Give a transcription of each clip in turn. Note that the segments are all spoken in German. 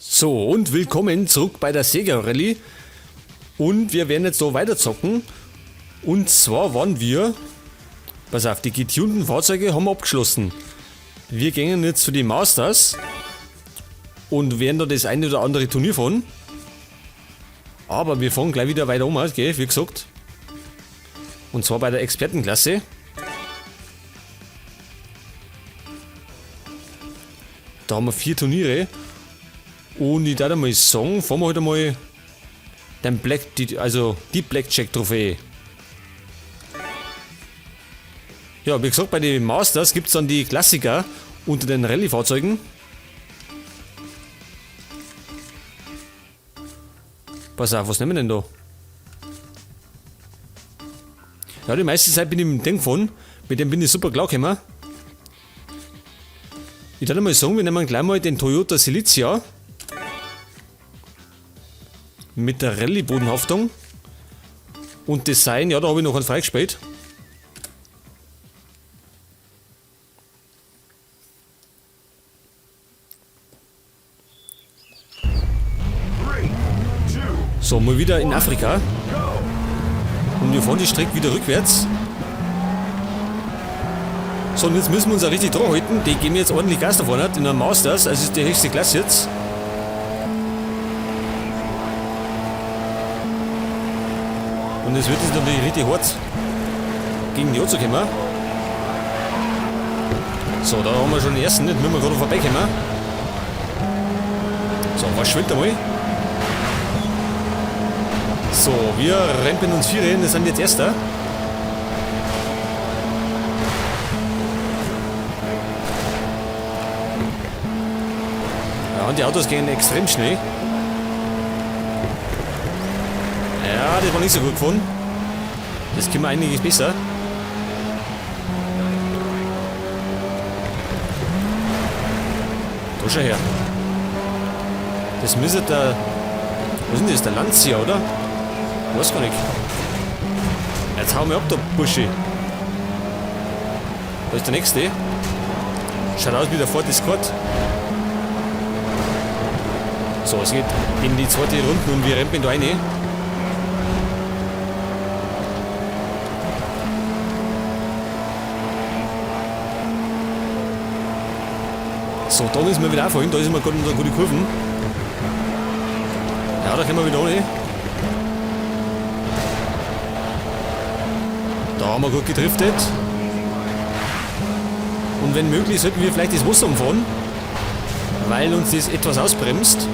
So, und willkommen zurück bei der Sega Rally. Und wir werden jetzt so weiter zocken. Und zwar waren wir... Pass auf, die getunten Fahrzeuge haben wir abgeschlossen. Wir gehen jetzt zu den Masters. Und werden da das eine oder andere Turnier fahren. Aber wir fahren gleich wieder weiter um, gell, wie gesagt. Und zwar bei der Expertenklasse. Da haben wir 4 Turniere. Und ich darf mal sagen, fahren wir heute mal den die Blackjack-Trophäe. Ja, wie gesagt, bei den Masters gibt es dann die Klassiker unter den Rallye-Fahrzeugen. Pass auf, was nehmen wir denn da? Ja, die meiste Zeit bin ich mit dem Ding gefahren. Mit dem bin ich super klar gekommen. Ich darf mal sagen, wir nehmen gleich mal den Toyota Celica. Mit der Rallye-Bodenhaftung. Und Design, ja, da habe ich noch einen freigespielt. So, mal wieder in Afrika. Und wir fahren die Strecke wieder rückwärts. So, und jetzt müssen wir uns auch richtig dran halten. Die geben jetzt ordentlich Gas da vorne in der Masters. Also ist die höchste Klasse jetzt. Und es wird jetzt natürlich richtig hart gegen die zu kommen. So, da haben wir schon den ersten, nicht müssen wir gerade vorbeikommen. So, was schwingt einmal? So, wir rempeln uns 4 rein, das sind jetzt Erster. Ja, und die Autos gehen extrem schnell. Ja, das war nicht so gut gefahren. Das können wir einiges besser. Da schau her. Das müsste der... Was ist denn das? Der Lancia, oder? Weiß gar nicht. Jetzt hauen wir ab, der Bursche. Da ist der nächste. Schaut aus wie der Ford Escort. So, es geht in die zweite Runde und wir rempeln da rein. So, da müssen wir wieder aufholen. Da sind wir gerade unter gute Kurven. Ja, da können wir wieder rein. Da haben wir gut gedriftet. Und wenn möglich, sollten wir vielleicht das Wasser umfahren, weil uns das etwas ausbremst.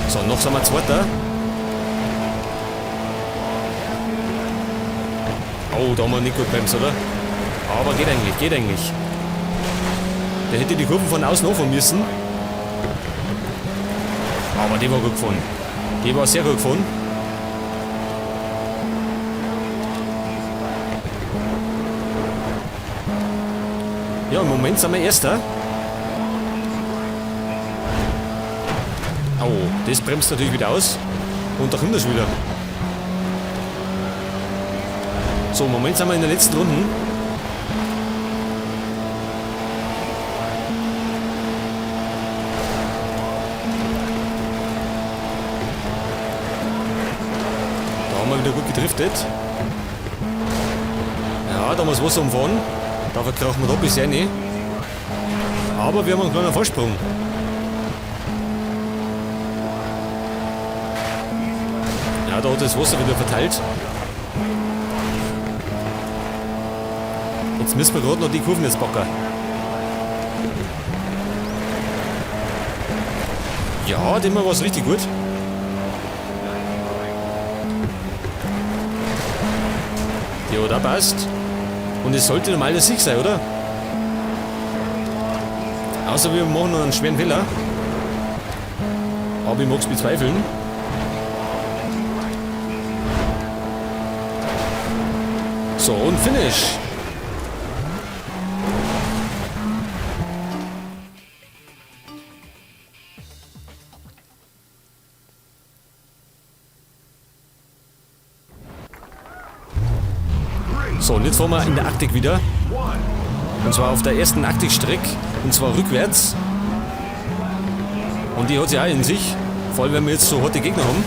So, noch sind wir Zweiter. Oh, da haben wir nicht gut bremst, oder? Aber geht eigentlich, geht eigentlich. Der hätte die Kurven von außen anfahren müssen. Aber die war gut gefahren. Die war sehr gut gefahren. Ja, im Moment sind wir Erster. Oh, das bremst natürlich wieder aus. Und da kommt er schon wieder. So, im Moment sind wir in der letzten Runde. Da haben wir wieder gut gedriftet. Ja, da muss Wasser umfahren. Da verkrauchen wir da bisher nicht. Aber wir haben einen kleinen Vorsprung. Ja, da hat das Wasser wieder verteilt. Jetzt müssen wir gerade noch die Kurven jetzt packen. Ja, dem war was richtig gut. Ja, da passt. Und es sollte normal der Sieg sein, oder? Außer wir machen noch einen schweren Fehler. Aber ich mag es bezweifeln. So, und Finish. So, und jetzt fahren wir in der Arktik wieder. Und zwar auf der ersten Arktikstrecke. Und zwar rückwärts. Und die hat sie auch in sich. Vor allem, wenn wir jetzt so harte Gegner haben.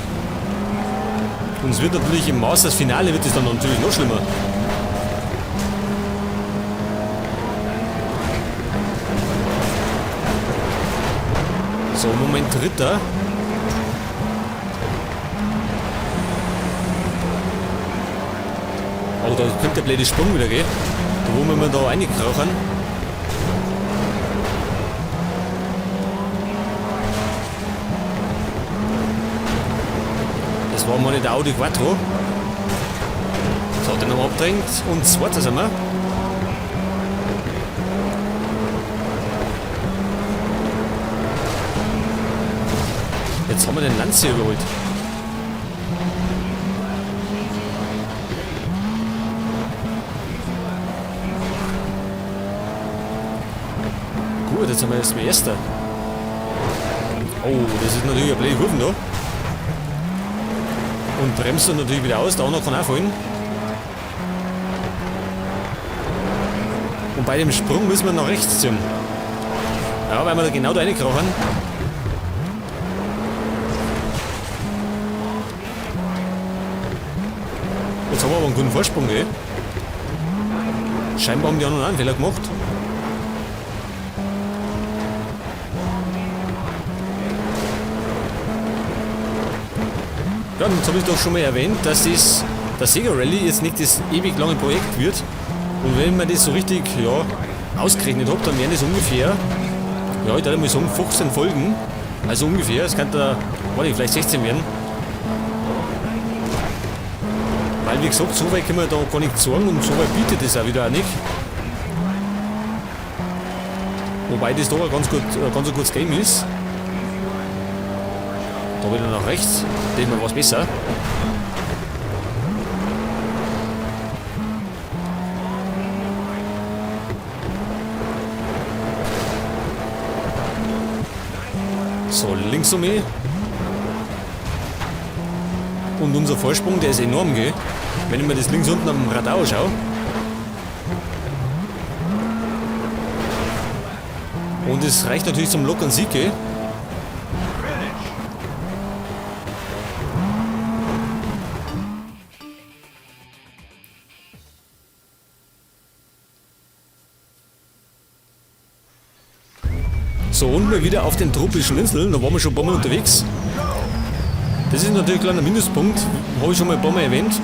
Und es wird natürlich im Masters-Finale wird es dann natürlich noch schlimmer. So, Moment, dritter. Oh, da könnte der blöde Sprung wieder gehen. Da wo wir da reinkrauchen. Das war mal nicht der Audi Quattro. Das hat er noch abgedrängt. Und zweiter sind wir. Jetzt haben wir den Lancia überholt. Gut, jetzt haben wir erst mal Erster. Oh, das ist natürlich ein blöde Kurven da. Und bremst dann natürlich wieder aus, der andere kann auch fallen. Und bei dem Sprung müssen wir nach rechts ziehen. Ja, weil wir da genau da reinkrachen. Jetzt haben wir aber einen guten Vorsprung, gell? Scheinbar haben die anderen auch einen Fehler gemacht. Ja, jetzt habe ich doch schon mal erwähnt, dass das Sega Rally jetzt nicht das ewig lange Projekt wird. Und wenn man das so richtig ausgerechnet hat, dann wären das ungefähr, ich würde mal sagen, 15 Folgen. Also ungefähr, es könnte vielleicht 16 werden. Weil wie gesagt, so weit können wir da gar nicht sagen und so weit bietet es auch wieder auch nicht. Wobei das doch ein ganz gutes Game ist. Da wieder nach rechts, da ist mir was besser. So, links um mich. Und unser Vorsprung, der ist enorm, gell? Wenn ich mir das links unten am Radar schaue. Und es reicht natürlich zum lockeren Sieg, gell? So, und mal wieder auf den tropischen Inseln, da waren wir schon ein paar Mal unterwegs. Das ist natürlich ein kleiner Minuspunkt, habe ich schon mal ein paar Mal erwähnt.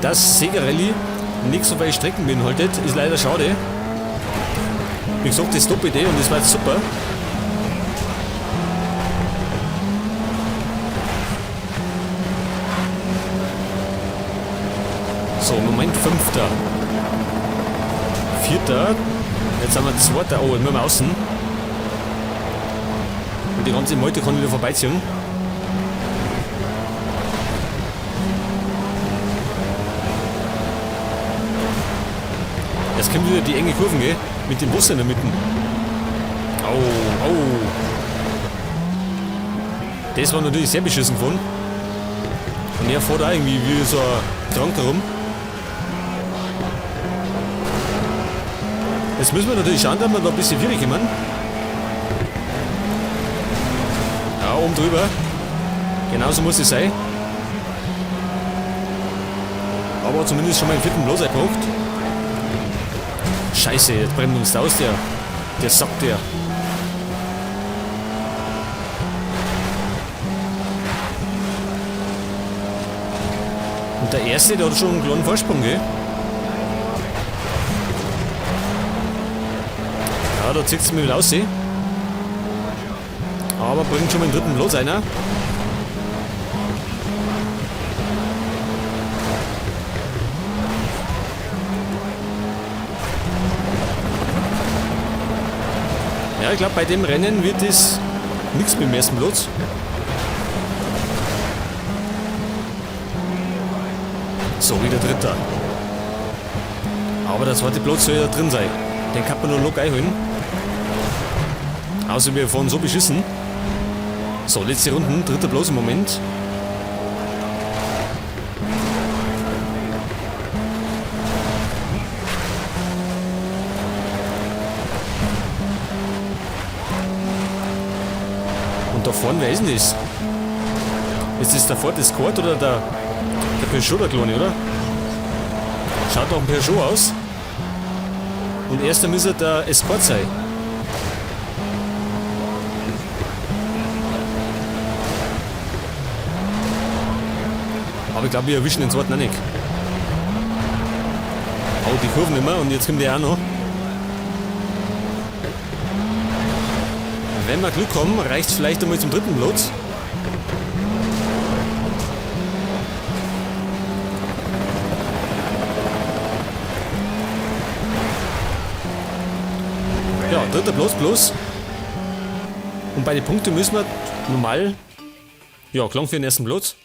Dass Sega Rally nicht so viele Strecken beinhaltet, ist leider schade. Wie gesagt, das ist eine Top-Idee und das war jetzt super. So, Moment, fünfter. Vierter. Jetzt sind wir zweiter. Oh, jetzt müssen wir außen. Und die ganze Meute kann wieder vorbeiziehen. Jetzt kommt wieder die enge Kurven, gell? Mit dem Bus in der Mitte. Au, au. Das war natürlich sehr beschissen von. Und er fährt auch irgendwie wie so ein Kranker rum. Jetzt müssen wir natürlich schauen, dass wir da ein bisschen schwierig kommen. Ja, oben drüber. Genauso muss es sein. Aber zumindest schon mal den vierten Bloß eingebracht. Scheiße, jetzt brennt uns aus, der sagt der. Und der erste, der hat schon einen kleinen Vorsprung, gell? Ja, da zieht es mir wieder aus, aber bringt schon mal den dritten Bloß einer. Ja, ich glaube, bei dem Rennen wird es nichts mit dem ersten Platz. So, wieder dritter. Aber der zweite Platz soll ja drin sein. Den kann man nur locker einholen. Außer wir fahren so beschissen. So, letzte Runden, dritter Platz im Moment. da vorne, wer ist denn das? Ist das der Ford Escort oder der Peugeot, der Kleine, oder? Schaut nach dem Peugeot aus. Und erster müsste der Escort sein. Aber ich glaube, wir erwischen den zweiten auch nicht. Oh, die Kurven nicht mehr und jetzt kommt der auch noch. Wenn wir Glück haben, reicht es vielleicht einmal zum dritten Platz. Ja, dritter Platz bloß. Und bei den Punkten müssen wir normal, ja, klang für den ersten Platz.